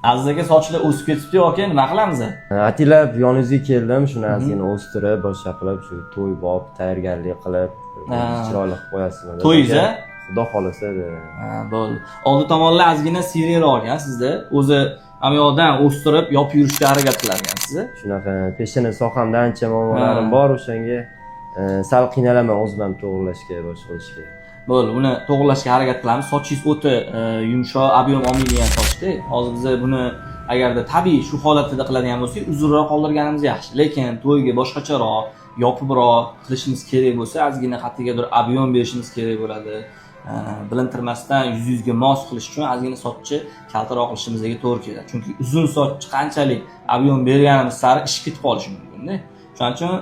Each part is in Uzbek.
Aziz aka sochlar o'sib ketibdi yoki nima qilamiz? Atilab yoningizga keldim, shuni ozgina o'stirib, boshqa qilib, shu to'y bob, tayyorgarlik qilib, chiroyli qilib qo'yasizmi? To'yingiz-a? Xudo xolasa edi. Bo'ldi. Oldi tomonlar ozgina seriyroq ekan sizda. O'zi ham yoqdan o'stirib, yopib yurishga harakat qilar ekansiz. Shunaqa peshona sohamda ancha muammolarim bor, o'shanga sal qiynalaman o'zim ham to'g'rilashga, boshqa qilishga. Bo'ldi, uni to'g'rilashga harakat qilamiz. Sochingiz o'ta yumshoq, ob'yom olmaydigan sochda. Hozir biz buni agarda tabiiy shu holatida qiladigan bo'lsak, uzunroq qoldirganimiz yaxshi. Lekin to'yga boshqacharoq, yopibroq qilishimiz kerak bo'lsa, ozgina qattiqroq ob'yom berishimiz kerak bo'ladi. Bilintirmasdan yuzga mos qilish uchun ozgina sochni kaltaroq qilishimizga to'g'ri keladi. Chunki uzun soch qanchalik ob'yom berganimiz sari ish ketib qolishi mumkin-da. Shuning uchun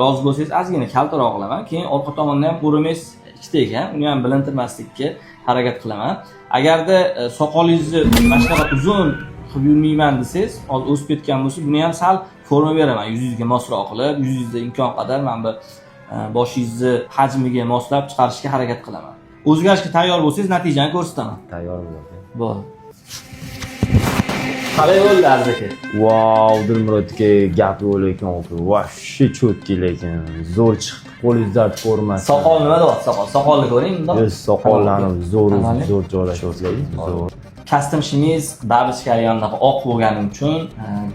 rozi bo'lsangiz ozgina kaltaroq qilaman. Keyin orqa tomondan ham o'rimingiz ikkita ekan, uni ham bilintirmaslikka harakat qilaman. Agarda soqolingizni mana shunaqa uzun qilib yurmayman desangiz, hozir o'sib ketgan bo'lsa, buni ham sal forma beraman. Yuzingizga mosroq qilib, yuzingizda imkon qadar mana bu boshingizni hajmiga moslab chiqarishga harakat qilaman. O'zgarishga tayyor bo'lsangiz, natijani ko'rsataman. Tayyorman. Bo'ldi. Qalay bo'ldi Aziz aka? Vau, Dilmurod aka gap bo'layotgan aka. Vashshi cho'tki lekin zo'r chiqdi. Qo'lingiz dard ko'rmasin. Soqol nima deyapti? Soqolni ko'ring bundoq. Biz soqollarni zo'r joylashtirdik. Zo'r. Custom shimiz babichka yonaqa oq bo'lgani uchun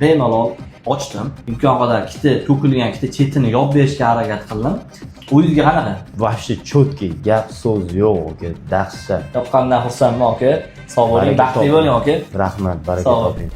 bemalol ochdim. Imkon qadar ikkita to'kilgan ikkita chetini yopib berishga harakat qildim. O'yingizga qanaqa? Vashshi cho'tki, gap so'z yo'q aka, dahshat. Yoqqandan xursandman aka. Sog' bo'ling, baxtli bo'ling aka. Rahmat, baraka toping.